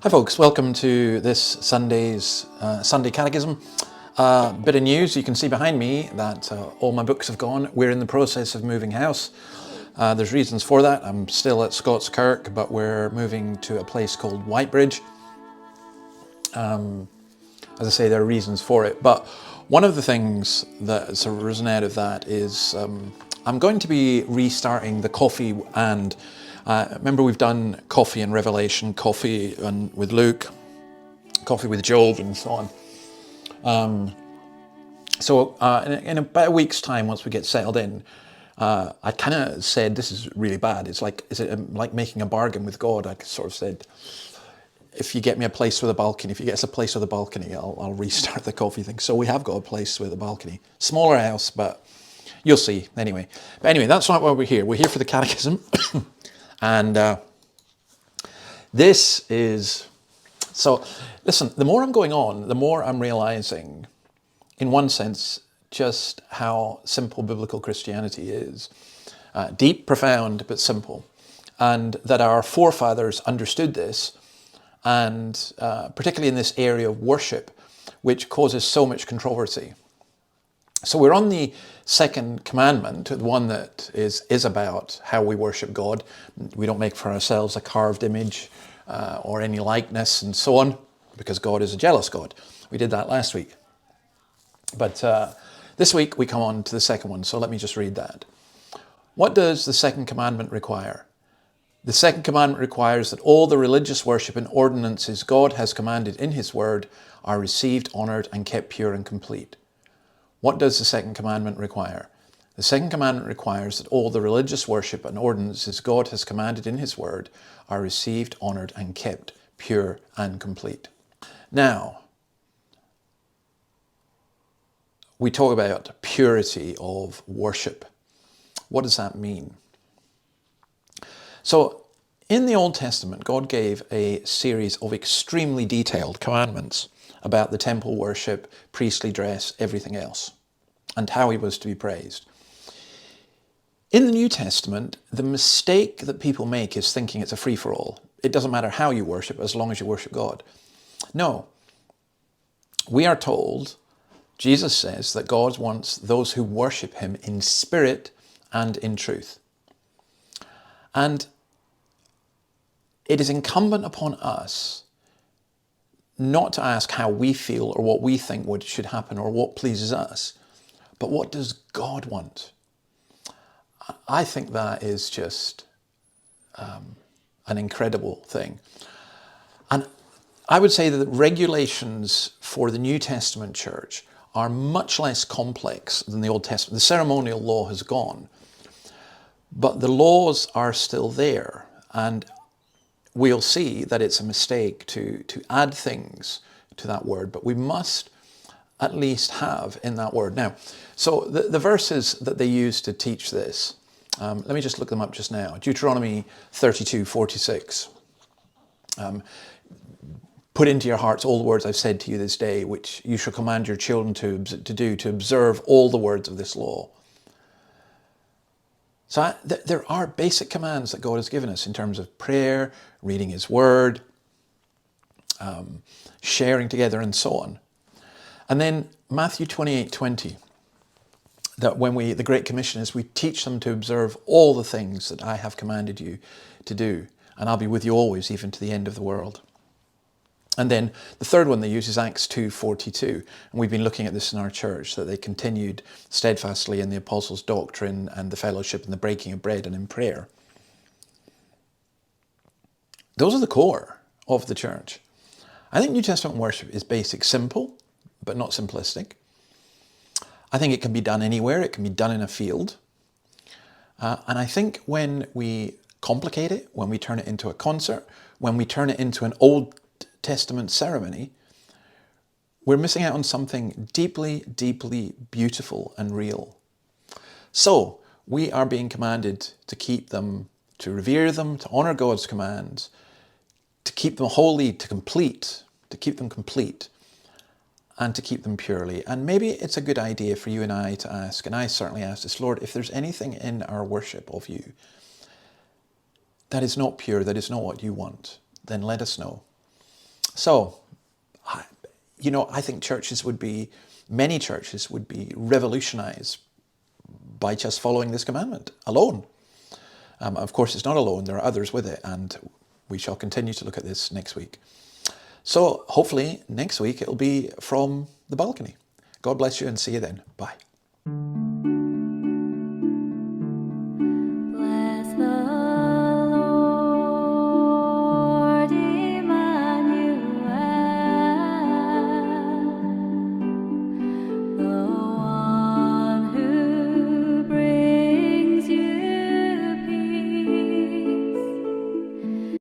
Hi folks, welcome to this Sunday's Sunday Catechism. Bit of news, you can see behind me that all my books have gone. We're in the process of moving house. There's reasons for that. I'm still at Scots Kirk, but we're moving to a place called Whitebridge. As I say, there are reasons for it. But one of the things that's arisen out of that is I'm going to be restarting the coffee and remember we've done coffee and Revelation, coffee and with Luke, coffee with Job and so on. So in about a week's time, once we get settled in, I kind of said, this is really bad. Is it like making a bargain with God? I sort of said, if you get me a place with a balcony, if you get us a place with a balcony, I'll restart the coffee thing. So we have got a place with a balcony. Smaller house, but you'll see anyway. But anyway, that's not why we're here. We're here for the catechism. And this is... So, listen, the more I'm going on, the more I'm realizing, in one sense, just how simple biblical Christianity is. Deep, profound, but simple. And that our forefathers understood this, and particularly in this area of worship, which causes so much controversy. So we're on the second commandment, the one that is about how we worship God. We don't make for ourselves a carved image or any likeness and so on, because God is a jealous God. We did that last week. But this week we come on to the second one, so let me just read that. What does the second commandment require? The second commandment requires that all the religious worship and ordinances God has commanded in his word are received, honoured and kept pure and complete. What does the second commandment require? The second commandment requires that all the religious worship and ordinances God has commanded in his word are received, honoured and kept pure and complete. Now, we talk about purity of worship. What does that mean? So, in the Old Testament, God gave a series of extremely detailed commandments about the temple worship, priestly dress, everything else, and how he was to be praised. In the New Testament, the mistake that people make is thinking it's a free-for-all. It doesn't matter how you worship as long as you worship God. No. We are told, Jesus says, that God wants those who worship him in spirit and in truth. And it is incumbent upon us not to ask how we feel or what we think should happen or what pleases us, but what does God want? I think that is just an incredible thing. And I would say that the regulations for the New Testament church are much less complex than the Old Testament. The ceremonial law has gone, but the laws are still there. And we'll see that it's a mistake to add things to that word, but we must at least have in that word. Now, so the verses that they use to teach this, let me just look them up just now. Deuteronomy 32:46. Put into your hearts all the words I've said to you this day, which you shall command your children to do, to observe all the words of this law. So there are basic commands that God has given us in terms of prayer, reading his word, sharing together and so on. And then Matthew 28:20, that when the Great Commission is, we teach them to observe all the things that I have commanded you to do, and I'll be with you always, even to the end of the world. And then the third one they use is Acts 2:42. And we've been looking at this in our church, that they continued steadfastly in the apostles' doctrine and the fellowship and the breaking of bread and in prayer. Those are the core of the church. I think New Testament worship is basic, simple, but not simplistic. I think it can be done anywhere. It can be done in a field. And I think when we complicate it, when we turn it into a concert, when we turn it into an Old Testament ceremony, we're missing out on something deeply, deeply beautiful and real. So we are being commanded to keep them, to revere them, to honour God's commands, to keep them holy, to keep them complete, and to keep them purely. And maybe it's a good idea for you and I to ask, and I certainly ask this, Lord, if there's anything in our worship of you that is not pure, that is not what you want, then let us know. So, I think many churches would be revolutionized by just following this commandment alone. Of course, it's not alone. There are others with it, and we shall continue to look at this next week. So hopefully next week it'll be from the balcony. God bless you and see you then. Bye.